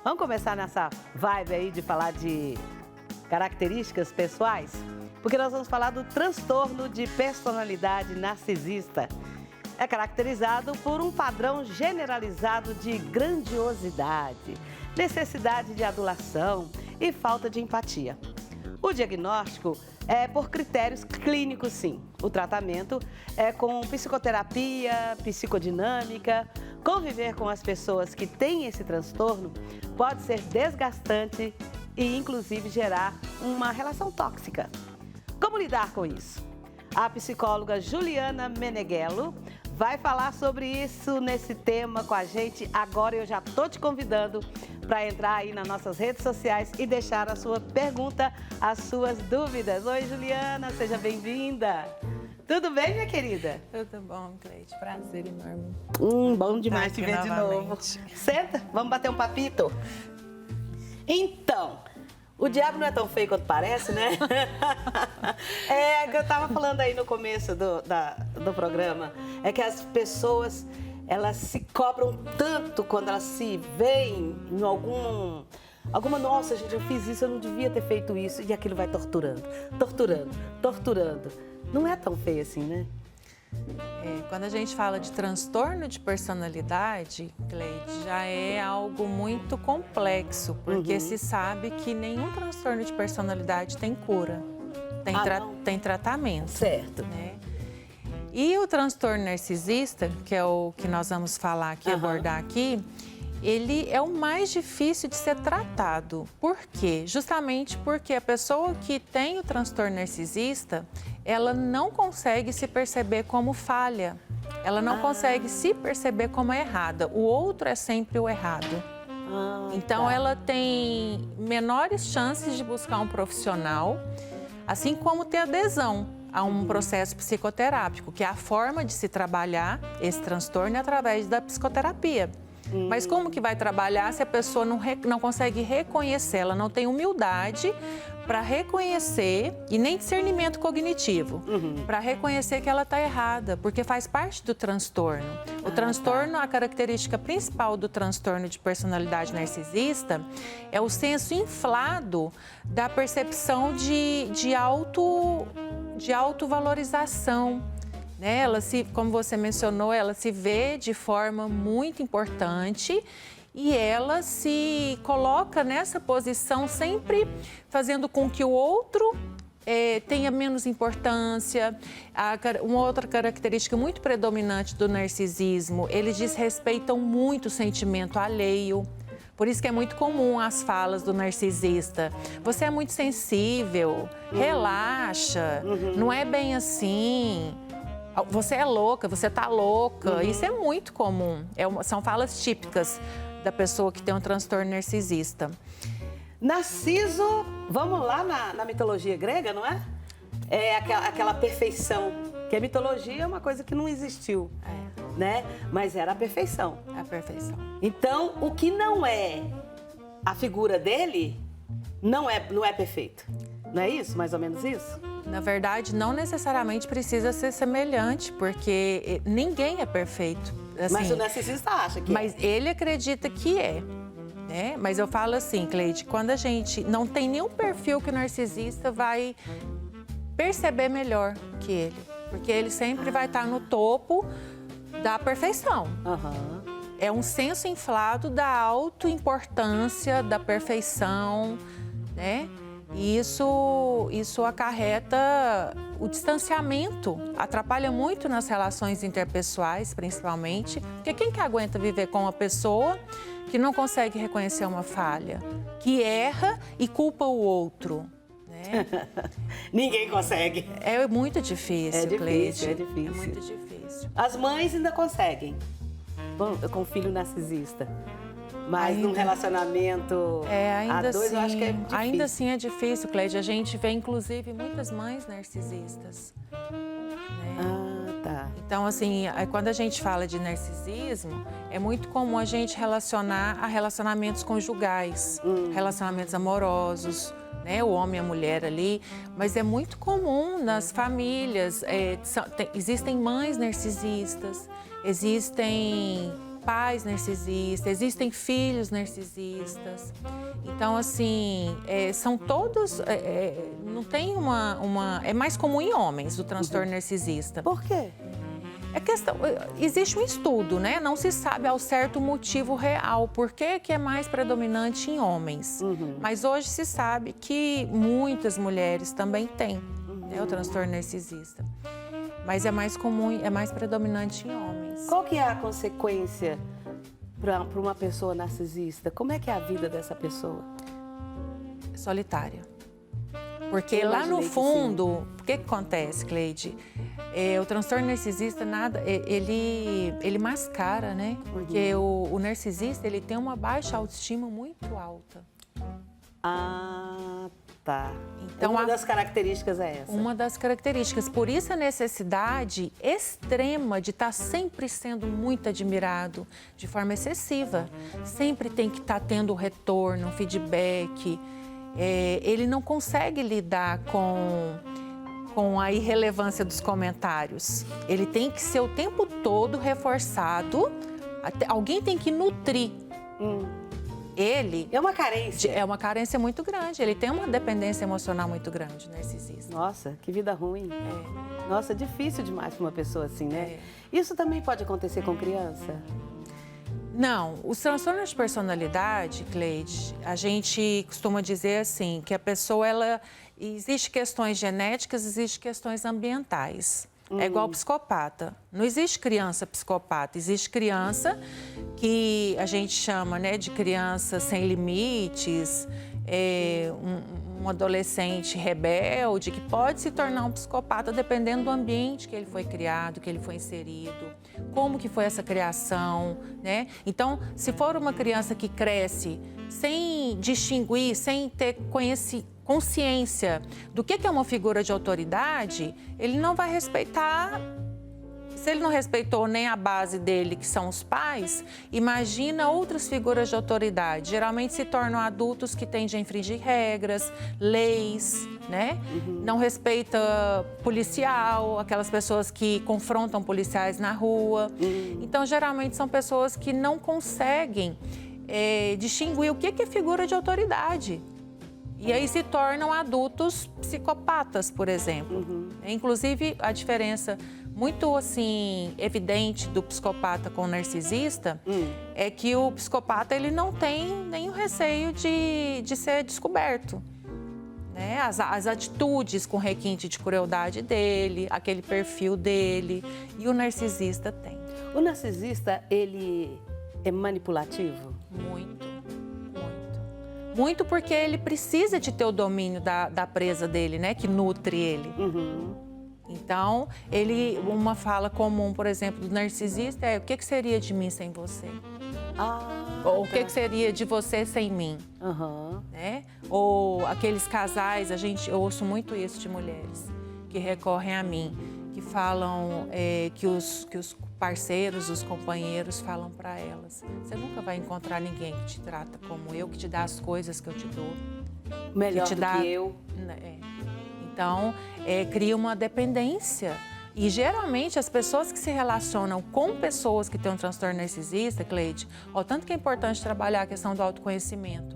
Vamos começar nessa vibe aí de falar de características pessoais? Porque nós vamos falar do transtorno de personalidade narcisista. É caracterizado por um padrão generalizado de grandiosidade, necessidade de adulação e falta de empatia. O diagnóstico é por critérios clínicos, sim. O tratamento é com psicoterapia, psicodinâmica. Conviver com as pessoas que têm esse transtorno pode ser desgastante e, inclusive, gerar uma relação tóxica. Como lidar com isso? A psicóloga Juliana Meneghello vai falar sobre isso nesse tema com a gente. Agora eu já estou te convidando para entrar aí nas nossas redes sociais e deixar a sua pergunta, as suas dúvidas. Oi, Juliana, seja bem-vinda. Tudo bem, minha querida? Tudo bom, Cleide. Prazer enorme. Bom demais te ver de novo. Senta, vamos bater um papito? Então, o diabo não é tão feio quanto parece, né? É que eu estava falando aí no começo do programa, é que as pessoas, elas se cobram tanto quando elas se veem em alguma, nossa, gente, eu fiz isso, eu não devia ter feito isso, e aquilo vai torturando. Não é tão feio assim, né? Quando a gente fala de transtorno de personalidade, Cleide, já é algo muito complexo, porque se sabe que nenhum transtorno de personalidade tem cura, tem tratamento. Certo. Né? E o transtorno narcisista, que é o que nós vamos falar aqui, abordar aqui, ele é o mais difícil de ser tratado. Por quê? Justamente porque a pessoa que tem o transtorno narcisista, ela não consegue se perceber como falha. Ela não consegue se perceber como errada. O outro é sempre o errado. Então, ela tem menores chances de buscar um profissional, assim como ter adesão a um processo psicoterápico, que é a forma de se trabalhar esse transtorno através da psicoterapia. Mas como que vai trabalhar se a pessoa não consegue reconhecer, ela não tem humildade para reconhecer, e nem discernimento cognitivo, para reconhecer que ela está errada, porque faz parte do transtorno. O transtorno, a característica principal do transtorno de personalidade narcisista é o senso inflado da percepção de autovalorização. Né? Ela como você mencionou, ela se vê de forma muito importante e ela se coloca nessa posição sempre fazendo com que o outro tenha menos importância. Uma outra característica muito predominante do narcisismo, eles desrespeitam muito o sentimento alheio. Por isso que é muito comum as falas do narcisista. Você é muito sensível, relaxa, não é bem assim. Você é louca, você tá louca. Isso é muito comum. São falas típicas da pessoa que tem um transtorno narcisista. Narciso, vamos lá na mitologia grega, não é? É aquela perfeição. Que a mitologia é uma coisa que não existiu, né? Mas era a perfeição. A perfeição. Então, o que não é a figura dele, não é perfeito. Não é isso? Mais ou menos isso? Na verdade, não necessariamente precisa ser semelhante, porque ninguém é perfeito. Assim, mas o narcisista acha que Mas ele acredita que é. Né? Mas eu falo assim, Cleide, quando a gente não tem nenhum perfil que o narcisista vai perceber melhor que ele. Porque ele sempre vai estar no topo da perfeição. É um senso inflado da autoimportância, da perfeição, né? E isso acarreta o distanciamento, atrapalha muito nas relações interpessoais, principalmente. Porque quem que aguenta viver com uma pessoa que não consegue reconhecer uma falha, que erra e culpa o outro? Né? Ninguém consegue. É muito difícil, Cleide. É difícil. É muito difícil. As mães ainda conseguem, com filho narcisista. Mas num relacionamento ainda a dois, assim, eu acho que é difícil. Ainda assim é difícil, Cleide. A gente vê, inclusive, muitas mães narcisistas. Né? Tá. Então, assim, quando a gente fala de narcisismo, é muito comum a gente relacionar a relacionamentos conjugais, relacionamentos amorosos, né? O homem e a mulher ali. Mas é muito comum nas famílias. Existem mães narcisistas, existem pais narcisistas, existem filhos narcisistas. Então, assim, são todos... não tem É mais comum em homens o transtorno narcisista. Por quê? Existe um estudo, né? Não se sabe ao certo o motivo real, por que é mais predominante em homens. Mas hoje se sabe que muitas mulheres também têm, né, o transtorno narcisista. Mas é mais comum, é mais predominante em homens. Qual que é a consequência para uma pessoa narcisista? Como é que é a vida dessa pessoa? Solitária. Porque lá no fundo, o que acontece, Cleide? O transtorno narcisista, ele mascara, né? Porque o narcisista, ele tem uma baixa autoestima muito alta. Ah, tá. Então, uma das características é essa? Uma das características. Por isso a necessidade extrema de estar sempre sendo muito admirado, de forma excessiva. Sempre tem que estar tendo retorno, feedback. Ele não consegue lidar com a irrelevância dos comentários. Ele tem que ser o tempo todo reforçado. Alguém tem que nutrir. Ele... É uma carência. É uma carência muito grande. Ele tem uma dependência emocional muito grande, narcisista. Nossa, que vida ruim. Nossa, difícil demais para uma pessoa assim, né? Isso também pode acontecer com criança? Não, os transtornos de personalidade, Cleide, a gente costuma dizer assim, que a pessoa, existe questões genéticas, existe questões ambientais. É igual psicopata. Não existe criança psicopata, existe criança que a gente chama, né, de criança sem limites, um adolescente rebelde que pode se tornar um psicopata dependendo do ambiente que ele foi criado, que ele foi inserido, como que foi essa criação, né? Então, se for uma criança que cresce sem distinguir, sem ter consciência do que é uma figura de autoridade, ele não vai respeitar. Se ele não respeitou nem a base dele, que são os pais, imagina outras figuras de autoridade. Geralmente se tornam adultos que tendem a infringir regras, leis, né? Não respeita policial, aquelas pessoas que confrontam policiais na rua. Então, geralmente são pessoas que não conseguem distinguir o que é figura de autoridade. E aí se tornam adultos psicopatas, por exemplo. Inclusive, a diferença muito assim evidente do psicopata com o narcisista é que o psicopata ele não tem nenhum receio de ser descoberto. Né? As atitudes com requinte de crueldade dele, aquele perfil dele, e o narcisista tem. O narcisista, ele é manipulativo? Muito. Muito porque ele precisa de ter o domínio da presa dele, né? Que nutre ele. Então, uma fala comum, por exemplo, do narcisista é: o que seria de mim sem você? Ou o que seria de você sem mim? Né? Ou aqueles casais, eu ouço muito isso de mulheres que recorrem a mim, que falam que os parceiros, os companheiros falam para elas: você nunca vai encontrar ninguém que te trata como eu, que te dá as coisas que eu te dou. Melhor do que eu. Então, cria uma dependência. E, geralmente, as pessoas que se relacionam com pessoas que têm um transtorno narcisista, Cleide, tanto que é importante trabalhar a questão do autoconhecimento.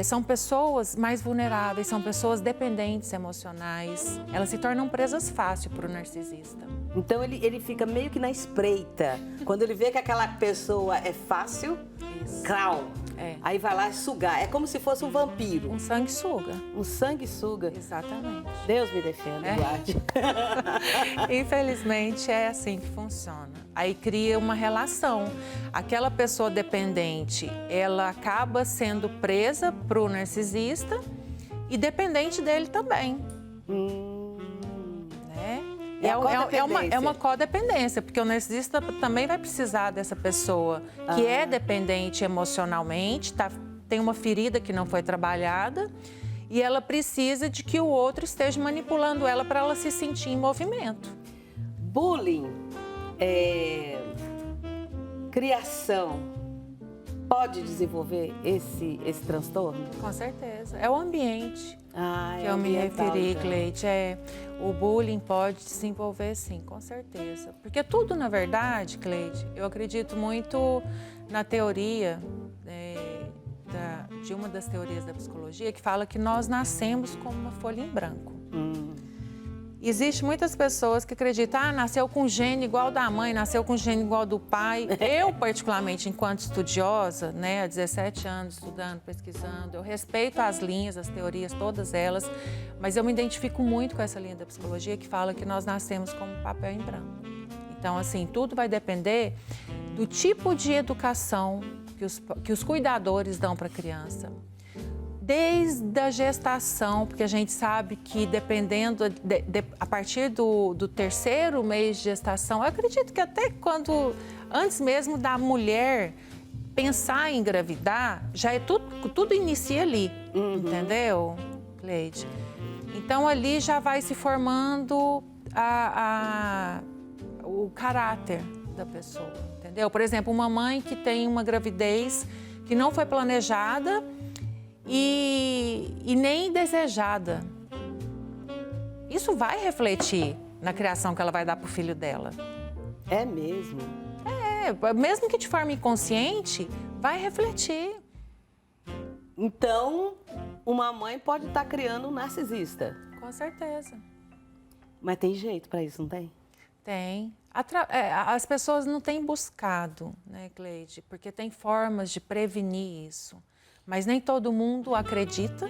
São pessoas mais vulneráveis, são pessoas dependentes emocionais. Elas se tornam presas fácil para o narcisista. Então, ele fica meio que na espreita. Quando ele vê que aquela pessoa é fácil, crau. Aí vai lá sugar. É como se fosse um vampiro. Um sanguessuga. Um sanguessuga. Exatamente. Deus me defenda, guarde. Infelizmente, é assim que funciona. Aí cria uma relação. Aquela pessoa dependente, ela acaba sendo presa para o narcisista e dependente dele também. Né? É uma codependência, porque o narcisista também vai precisar dessa pessoa que é dependente emocionalmente, tem uma ferida que não foi trabalhada e ela precisa de que o outro esteja manipulando ela para ela se sentir em movimento. Bullying, criação, pode desenvolver esse transtorno? Com certeza. É o ambiente que eu me ambiental, referi, então. Cleide. O bullying pode desenvolver, sim, com certeza. Porque tudo, na verdade, Cleide, eu acredito muito na teoria de uma das teorias da psicologia que fala que nós nascemos como uma folha em branco. Existe muitas pessoas que acreditam, nasceu com gene igual da mãe, nasceu com gene igual do pai. Eu, particularmente, enquanto estudiosa, né, há 17 anos estudando, pesquisando, eu respeito as linhas, as teorias, todas elas, mas eu me identifico muito com essa linha da psicologia que fala que nós nascemos como papel em branco. Então, assim, tudo vai depender do tipo de educação que os cuidadores dão para a criança. Desde a gestação, porque a gente sabe que dependendo, a partir do terceiro mês de gestação, eu acredito que até antes mesmo da mulher pensar em engravidar, já é tudo inicia ali, entendeu, Cleide? Então ali já vai se formando o caráter da pessoa, entendeu? Por exemplo, uma mãe que tem uma gravidez que não foi planejada e nem desejada. Isso vai refletir na criação que ela vai dar para o filho dela. É mesmo? Mesmo que de forma inconsciente, vai refletir. Então, uma mãe pode estar criando um narcisista. Com certeza. Mas tem jeito para isso, não tem? Tem. As pessoas não têm buscado, né, Cleide? Porque tem formas de prevenir isso. Mas nem todo mundo acredita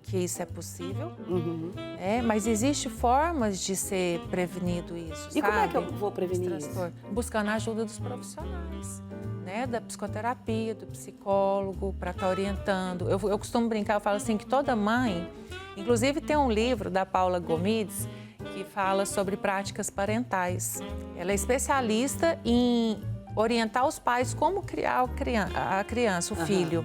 que isso é possível. Mas existem formas de ser prevenido isso, E sabe? como é que eu vou prevenir isso? Buscando a ajuda dos profissionais, né? Da psicoterapia, do psicólogo, para estar orientando. Eu costumo brincar, eu falo assim, que toda mãe... Inclusive tem um livro da Paula Gomides que fala sobre práticas parentais. Ela é especialista em orientar os pais como criar a criança, o filho.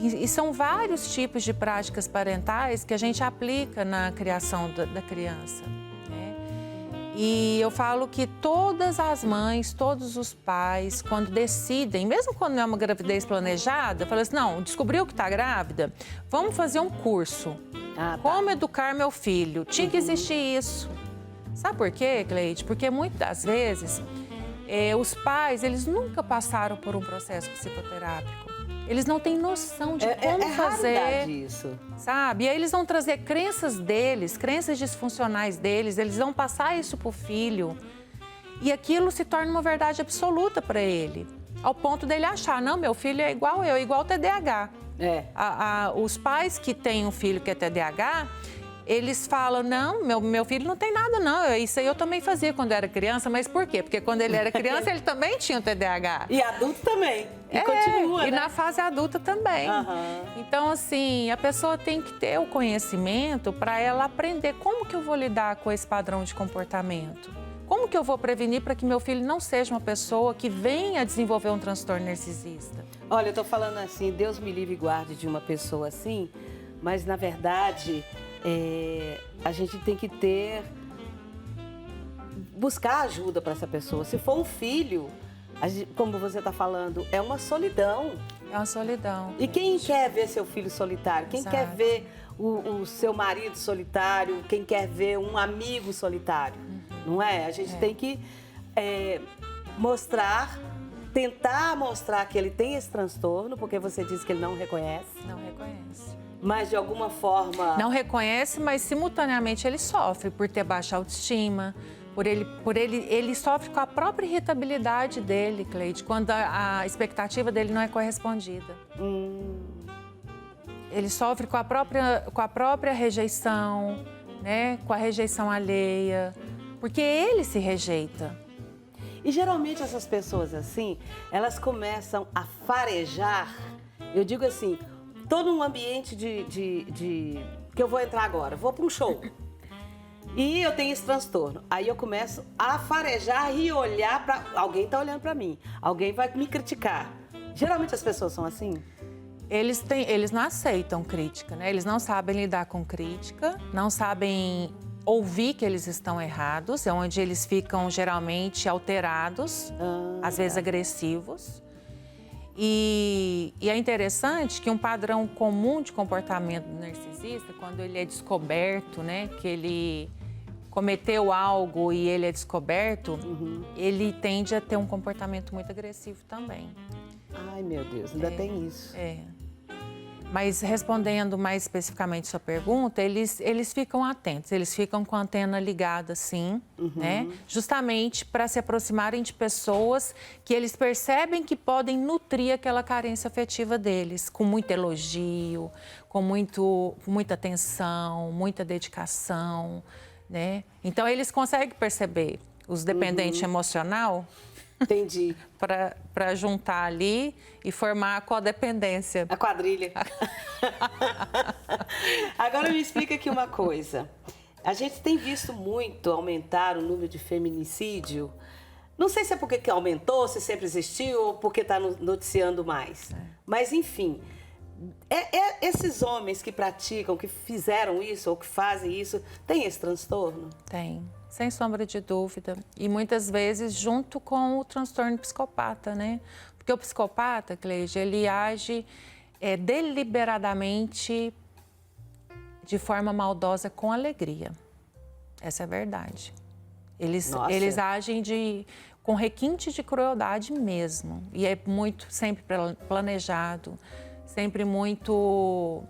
E são vários tipos de práticas parentais que a gente aplica na criação da criança, né? E eu falo que todas as mães, todos os pais, quando decidem, mesmo quando não é uma gravidez planejada, falam assim, não, descobriu que está grávida? Vamos fazer um curso. Como educar meu filho? Tinha que existir isso. Sabe por quê, Cleide? Porque muitas das vezes os pais, eles nunca passaram por um processo psicoterápico. Eles não têm noção de como fazer, isso. sabe? E aí eles vão trazer crenças deles, crenças disfuncionais deles, eles vão passar isso para o filho. E aquilo se torna uma verdade absoluta para ele. Ao ponto dele achar, não, meu filho é igual eu, igual TDAH. Os pais que têm um filho que é TDAH, eles falam, não, meu filho não tem nada não, isso aí eu também fazia quando era criança, mas por quê? Porque quando ele era criança, ele também tinha o TDAH. E adulto também, e continua, e né? na fase adulta também. Então, assim, a pessoa tem que ter o conhecimento para ela aprender como que eu vou lidar com esse padrão de comportamento. Como que eu vou prevenir para que meu filho não seja uma pessoa que venha a desenvolver um transtorno narcisista? Olha, eu tô falando assim, Deus me livre e guarde de uma pessoa assim, mas na verdade... a gente tem que buscar ajuda para essa pessoa. Se for um filho, como você está falando, é uma solidão. É uma solidão. E quem quer ver seu filho solitário? Quem Exato. quer ver o seu marido solitário? Quem quer ver um amigo solitário? Não é? A gente tem que tentar mostrar que ele tem esse transtorno, porque você disse que ele não reconhece. Não reconhece. Mas de alguma forma... Não reconhece, mas simultaneamente ele sofre por ter baixa autoestima, ele sofre com a própria irritabilidade dele, Cleide, quando a expectativa dele não é correspondida. Ele sofre com a própria rejeição, né? Com a rejeição alheia, porque ele se rejeita. E geralmente essas pessoas assim, elas começam a farejar, eu digo assim... Estou num ambiente que eu vou entrar agora, vou para um show. E eu tenho esse transtorno. Aí eu começo a farejar e olhar para... Alguém está olhando para mim, alguém vai me criticar. Geralmente as pessoas são assim? Eles não aceitam crítica, né? Eles não sabem lidar com crítica, não sabem ouvir que eles estão errados, é onde eles ficam geralmente alterados, às vezes agressivos. E é interessante que um padrão comum de comportamento do narcisista, quando ele é descoberto, né, que ele cometeu algo e ele é descoberto, ele tende a ter um comportamento muito agressivo também. Ai, meu Deus, ainda tem isso. Mas respondendo mais especificamente sua pergunta, eles ficam atentos, eles ficam com a antena ligada, sim, né? Justamente para se aproximarem de pessoas que eles percebem que podem nutrir aquela carência afetiva deles, com muito elogio, com muita atenção, muita dedicação, né? Então, eles conseguem perceber os dependentes emocional. Entendi. Para juntar ali e formar a codependência. A quadrilha. Agora me explica aqui uma coisa. A gente tem visto muito aumentar o número de feminicídio. Não sei se é porque aumentou, se sempre existiu ou porque está noticiando mais. Mas, enfim, esses homens que praticam, que fizeram isso ou que fazem isso, têm esse transtorno? Tem. Sem sombra de dúvida. E muitas vezes junto com o transtorno psicopata, né? Porque o psicopata, Cleide, ele age deliberadamente de forma maldosa com alegria. Essa é a verdade. Eles agem com requinte de crueldade mesmo. E é sempre planejado, sempre muito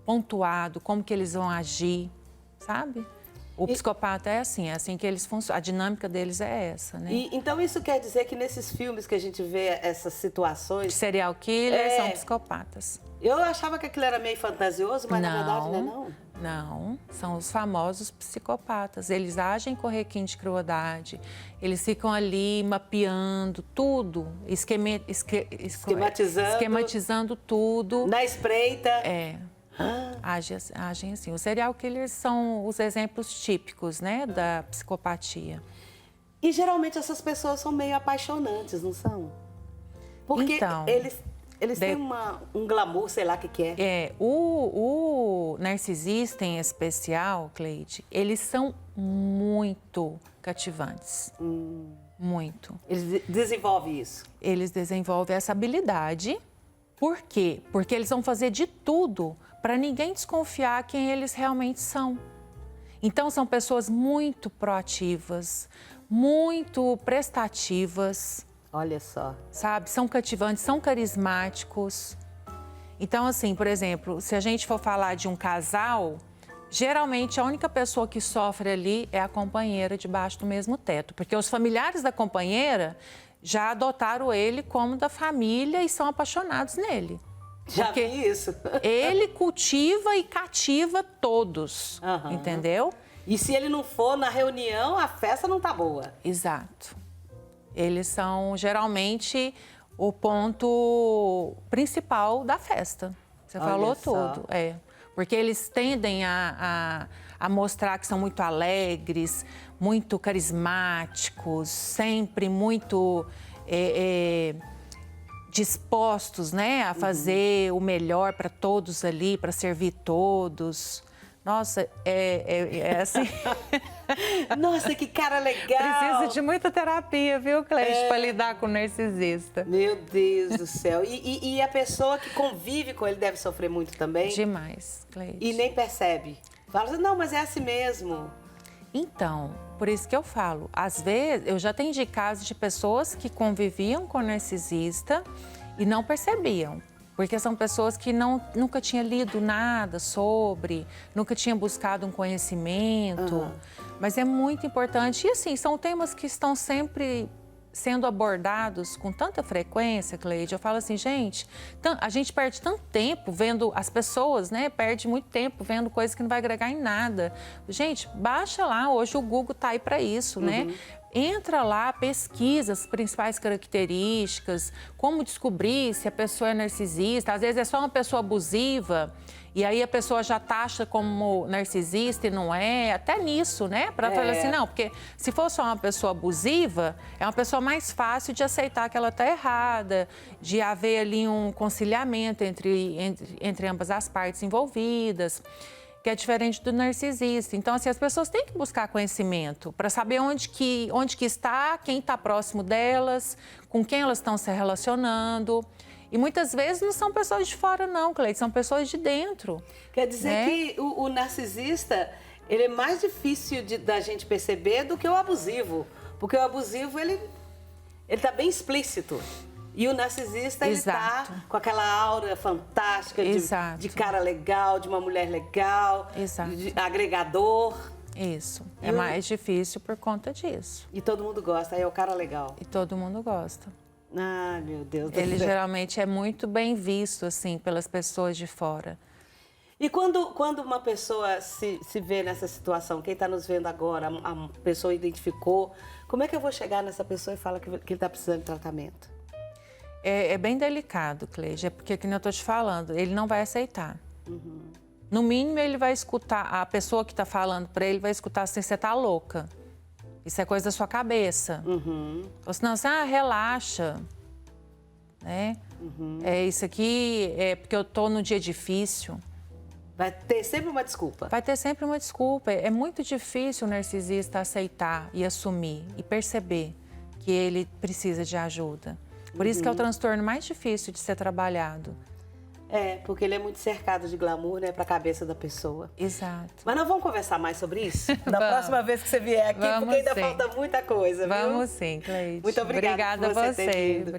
pontuado, como que eles vão agir, sabe? O psicopata é assim que eles funcionam, a dinâmica deles é essa, né? Então isso quer dizer que nesses filmes que a gente vê essas situações... De serial killers são psicopatas. Eu achava que aquilo era meio fantasioso, mas na verdade não é não. Não, são os famosos psicopatas. Eles agem com requinte de crueldade, eles ficam ali mapeando tudo, esquematizando tudo. Na espreita. Agem assim. Os serial killers são os exemplos típicos, né, da psicopatia. E geralmente essas pessoas são meio apaixonantes, não são? Porque então, eles têm um glamour, sei lá o que é. O narcisista em especial, Cleide, eles são muito cativantes. Muito. Eles desenvolvem isso? Eles desenvolvem essa habilidade. Por quê? Porque eles vão fazer de tudo para ninguém desconfiar quem eles realmente são. Então, são pessoas muito proativas, muito prestativas. Olha só. Sabe? São cativantes, são carismáticos. Então, assim, por exemplo, se a gente for falar de um casal, geralmente a única pessoa que sofre ali é a companheira debaixo do mesmo teto. Porque os familiares da companheira já adotaram ele como da família e são apaixonados nele. Já vi isso. Ele cultiva e cativa todos, entendeu? E se ele não for na reunião, a festa não tá boa. Exato. Eles são, geralmente, o ponto principal da festa. Você falou tudo. Porque eles tendem a mostrar que são muito alegres, muito carismáticos, sempre muito dispostos, né, a fazer o melhor para todos ali, para servir todos. Nossa, é assim... Nossa, que cara legal! Precisa de muita terapia, viu, Cleide, para lidar com o narcisista. Meu Deus do céu. E a pessoa que convive com ele deve sofrer muito também? Demais, Cleide. E nem percebe. Fala assim, não, mas é assim mesmo. Então, por isso que eu falo, às vezes, eu já atendi casos de pessoas que conviviam com o narcisista e não percebiam. Porque são pessoas que nunca tinham lido nada sobre, nunca tinham buscado um conhecimento. Mas é muito importante. E assim, são temas que estão sempre sendo abordados com tanta frequência, Cleide. Eu falo assim, gente, a gente perde tanto tempo vendo as pessoas, né? Perde muito tempo vendo coisas que não vai agregar em nada. Gente, baixa lá, hoje o Google tá aí para isso, né? Entra lá, pesquisa as principais características, como descobrir se a pessoa é narcisista. Às vezes é só uma pessoa abusiva e aí a pessoa já taxa como narcisista e não é. Até nisso, né? Para falar assim, não, porque se for só uma pessoa abusiva, é uma pessoa mais fácil de aceitar que ela está errada, de haver ali um conciliamento entre ambas as partes envolvidas, que é diferente do narcisista. Então, assim, as pessoas têm que buscar conhecimento para saber onde que está, quem está próximo delas, com quem elas estão se relacionando. E muitas vezes não são pessoas de fora, não, Cleide, são pessoas de dentro. Quer dizer que o narcisista, ele é mais difícil da gente perceber do que o abusivo. Porque o abusivo, ele tá bem explícito. E o narcisista, ele tá com aquela aura fantástica de cara legal, de uma mulher legal, de agregador. Isso. É mais difícil por conta disso. E todo mundo gosta, aí é o cara legal. E todo mundo gosta. Ai, meu Deus do céu. Ele geralmente é muito bem visto, assim, pelas pessoas de fora. E quando uma pessoa se vê nessa situação, quem está nos vendo agora, a pessoa identificou, como é que eu vou chegar nessa pessoa e falar que ele está precisando de tratamento? É bem delicado, Cleide, é porque, como eu estou te falando, ele não vai aceitar. No mínimo, ele vai escutar, a pessoa que está falando para ele vai escutar assim, você está louca. Isso é coisa da sua cabeça. Ou senão, assim, relaxa. Né? Isso aqui é porque eu estou num dia difícil. Vai ter sempre uma desculpa. Vai ter sempre uma desculpa. É muito difícil o narcisista aceitar e assumir e perceber que ele precisa de ajuda. Por isso que é o transtorno mais difícil de ser trabalhado. Porque ele é muito cercado de glamour, né, para a cabeça da pessoa. Exato. Mas nós vamos conversar mais sobre isso? Da próxima vez que você vier aqui, porque ainda falta muita coisa, viu? Vamos sim, Cleide. Muito obrigada por você ter vindo.